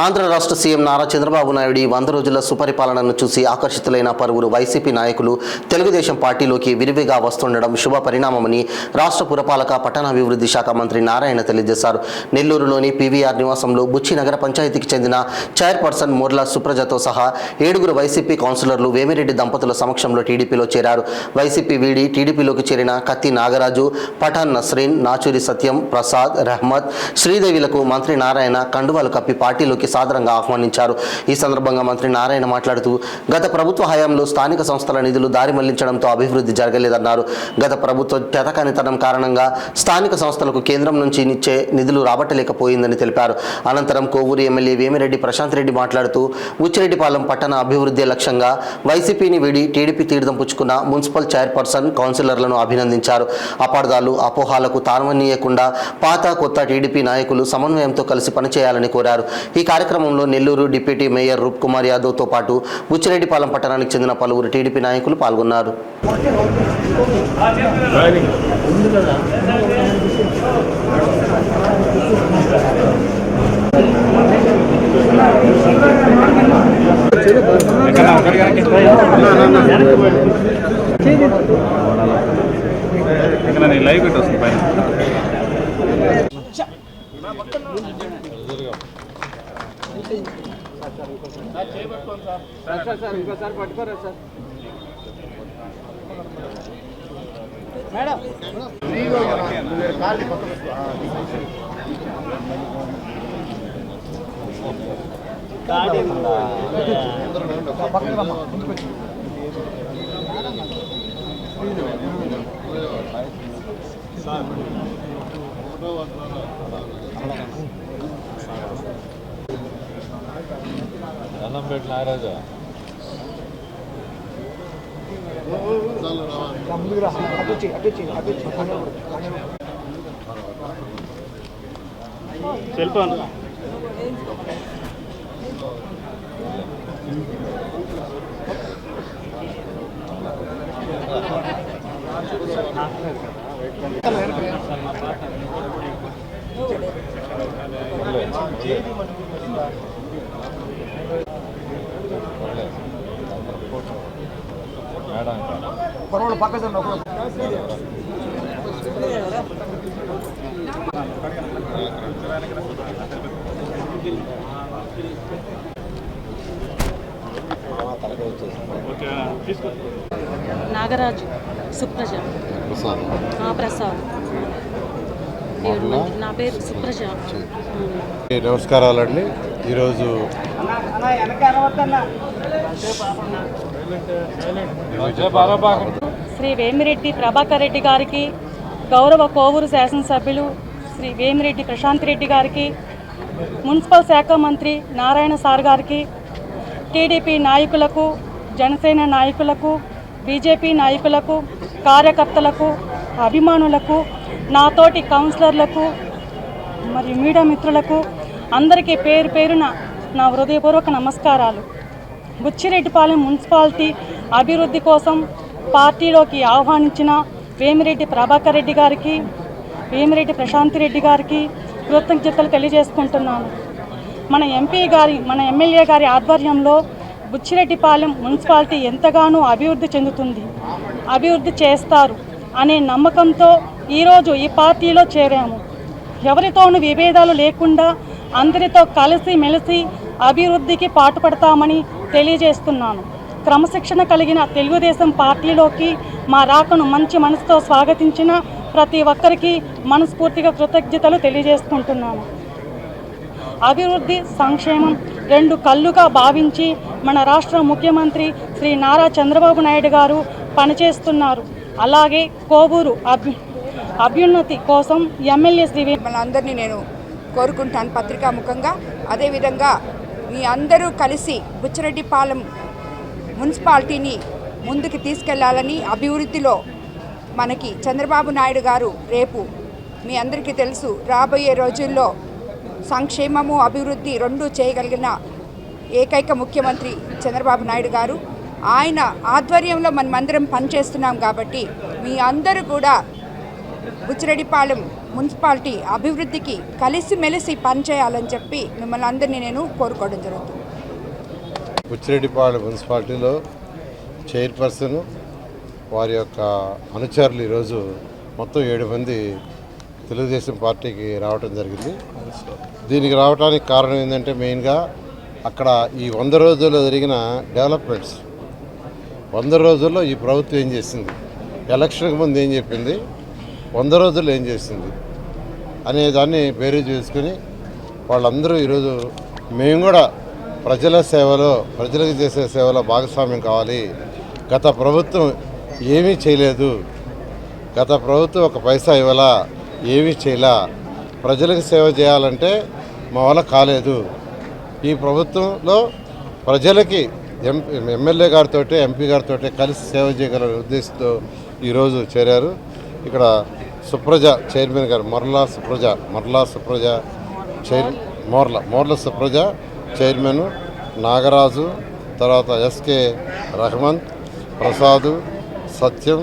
ఆంధ్ర రాష్ట్ర సీఎం నారా చంద్రబాబు నాయుడు 100 రోజుల సుపరిపాలనను చూసి ఆకర్షితులైన పలువురు వైసీపీ నాయకులు తెలుగుదేశం పార్టీలోకి విరివిగా వస్తుండడం శుభ పరిణామమని రాష్ట్ర పురపాలక పట్టణాభివృద్ధి శాఖ మంత్రి నారాయణ తెలియజేశారు. నెల్లూరులోని పీవీఆర్ నివాసంలో బుచ్చి నగర పంచాయతీకి చెందిన చైర్పర్సన్ మోర్ల సుప్రజతో సహా 7 వైసీపీ కౌన్సిలర్లు వేమిరెడ్డి దంపతుల సమక్షంలో టీడీపీలో చేరారు. వైసీపీ వీడి టీడీపీలోకి చేరిన కత్తి నాగరాజు, పఠాన్ నస్రీన్, నాచూరి సత్యం, ప్రసాద్, రహ్మత్, శ్రీదేవిలకు మంత్రి నారాయణ కండువాలు కప్పి పార్టీలోకి సాదరంగా ఆహ్వానించారు. ఈ సందర్భంగా మంత్రి నారాయణ మాట్లాడుతూ గత ప్రభుత్వ హయాంలో స్థానిక సంస్థల నిధులు దారి మళ్లించడంతో అభివృద్ధి జరగలేదన్నారు. గత ప్రభుత్వ చేతకానితనం కారణంగా స్థానిక సంస్థలకు కేంద్రం నుంచి ఇచ్చే నిధులు రాబట్టలేకపోయిందని తెలిపారు. అనంతరం కోవూరు ఎమ్మెల్యే వేమిరెడ్డి ప్రశాంత్ రెడ్డి మాట్లాడుతూ ఉచ్చిరెడ్డిపాలెం పట్టణ అభివృద్ధి లక్ష్యంగా వైసీపీని వీడి టీడీపీ తీర్థం పుచ్చుకున్న మున్సిపల్ చైర్పర్సన్, కౌన్సిలర్లను అభినందించారు. అపార్థాలు, అపోహాలకు తారమనీయకుండా పాత కొత్త టీడీపీ నాయకులు సమన్వయంతో కలిసి పనిచేయాలని కోరారు. ఈ కార్యక్రమంలో నెల్లూరు డిప్యూటీ మేయర్ రూప్ కుమార్ యాదవ్తో పాటు బుచ్చిరెడ్డిపాలెం పట్టణానికి చెందిన పలువురు టీడీపీ నాయకులు పాల్గొన్నారు. లైవ్ పెట్టి వస్తుంది పైన. ఇంకోసారి పట్టుకోరా సార్ మేడం. అన్నంపేట నారాజా సెల్ ఫోన్ నాగరాజు, సుప్రజ, ప్రసాద్. నా పేరు సుప్రజ. నమస్కారాలండి. ఈరోజు శ్రీ వేమిరెడ్డి ప్రభాకర్ రెడ్డి గారికి, గౌరవ కోవూరు శాసనసభ్యులు శ్రీ వేమిరెడ్డి ప్రశాంత్ రెడ్డి గారికి, మున్సిపల్ శాఖ మంత్రి నారాయణ సార్ గారికి, టీడీపీ నాయకులకు, జనసేన నాయకులకు, బీజేపీ నాయకులకు, కార్యకర్తలకు, అభిమానులకు, నాతోటి కౌన్సిలర్లకు మరియు మీడియా మిత్రులకు అందరికీ పేరు పేరున నా హృదయపూర్వక నమస్కారాలు. బుచ్చిరెడ్డిపాలెం మున్సిపాలిటీ అభివృద్ధి కోసం పార్టీలోకి ఆహ్వానించిన వేమిరెడ్డి ప్రభాకర్ రెడ్డి గారికి, వేమిరెడ్డి ప్రశాంత్ రెడ్డి గారికి కృతజ్ఞతలు తెలియజేసుకుంటున్నాను. మన ఎమ్మెల్యే గారి ఆధ్వర్యంలో బుచ్చిరెడ్డిపాలెం మున్సిపాలిటీ ఎంతగానో అభివృద్ధి చెందుతుంది, అభివృద్ధి చేస్తారు అనే నమ్మకంతో ఈరోజు ఈ పార్టీలో చేరాము. ఎవరితోనూ విభేదాలు లేకుండా అందరితో కలిసి మెలిసి అభివృద్ధికి పాటుపడతామని తెలియజేస్తున్నాను. క్రమశిక్షణ కలిగిన తెలుగుదేశం పార్టీలోకి మా రాకను మంచి మనసుతో స్వాగతించిన ప్రతి ఒక్కరికి మనస్ఫూర్తిగా కృతజ్ఞతలు తెలియజేసుకుంటున్నాను. అభివృద్ధి, సంక్షేమం 2 కళ్ళుగా భావించి మన రాష్ట్ర ముఖ్యమంత్రి శ్రీ నారా చంద్రబాబు నాయుడు గారు పనిచేస్తున్నారు. అలాగే కోవూరు అభ్యున్నతి కోసం ఎమ్మెల్యే శ్రీ మనందరినీ నేను కోరుకుంటాను పత్రికాముఖంగా. అదేవిధంగా మీ అందరూ కలిసి బుచ్చిరెడ్డిపాలెం మున్సిపాలిటీని ముందుకు తీసుకెళ్లాలని, అభివృద్ధిలో మనకి చంద్రబాబు నాయుడు గారు రేపు మీ అందరికీ తెలుసు రాబోయే రోజుల్లో సంక్షేమము, అభివృద్ధి 2 చేయగలిగిన ఏకైక ముఖ్యమంత్రి చంద్రబాబు నాయుడు గారు. ఆయన ఆధ్వర్యంలో మనమందరం పనిచేస్తున్నాం కాబట్టి మీ అందరూ కూడా బుచ్చిరెడ్డిపాలెం మున్సిపాలిటీ అభివృద్ధికి కలిసిమెలిసి పనిచేయాలని చెప్పి మిమ్మల్ని అందరినీ నేను కోరుకోవడం జరుగుతుంది. బుచ్చిరెడ్డిపాలెం మున్సిపాలిటీలో చైర్పర్సన్ వారి యొక్క అనుచరులు ఈరోజు మొత్తం 7 మంది తెలుగుదేశం పార్టీకి రావడం జరిగింది. దీనికి రావడానికి కారణం ఏంటంటే మెయిన్గా అక్కడ ఈ 100 రోజుల్లో జరిగిన డెవలప్మెంట్స్, 100 రోజుల్లో ఈ ప్రభుత్వం ఏం చేసింది, ఎలక్షన్కి ముందు ఏం చెప్పింది, 100 రోజుల్లో ఏం చేసింది అనే దాన్ని బేరీజు చేసుకుని వాళ్ళందరూ ఈరోజు మేము కూడా ప్రజల సేవలో, ప్రజలకు చేసే సేవలో భాగస్వామ్యం కావాలి. గత ప్రభుత్వం ఏమీ చేయలేదు, గత ప్రభుత్వం ఒక పైసా ఇవ్వాలా, ఏమీ చేయలా, ప్రజలకు సేవ చేయాలంటే మా వల్ల కాలేదు. ఈ ప్రభుత్వంలో ప్రజలకి ఎమ్మెల్యే గారితో, ఎంపీ గారితో కలిసి సేవ చేయగల ఉద్దేశంతో ఈరోజు చేరారు. ఇక్కడ సుప్రజ చైర్మన్ గారు, మర్లా సుప్రజ చైర్మన్, నాగరాజు, తర్వాత ఎస్కే రహమాన్, ప్రసాద్, సత్యం,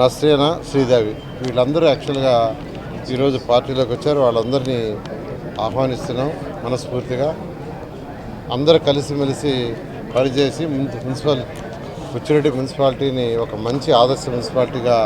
నస్రీనా, శ్రీదేవి వీళ్ళందరూ యాక్చువల్గా ఈరోజు పార్టీలోకి వచ్చారు. వాళ్ళందరినీ ఆహ్వానిస్తున్నాం మనస్ఫూర్తిగా. అందరూ కలిసిమెలిసి పనిచేసి బుచ్చిరెడ్డి మున్సిపాలిటీని ఒక మంచి ఆదర్శ మున్సిపాలిటీగా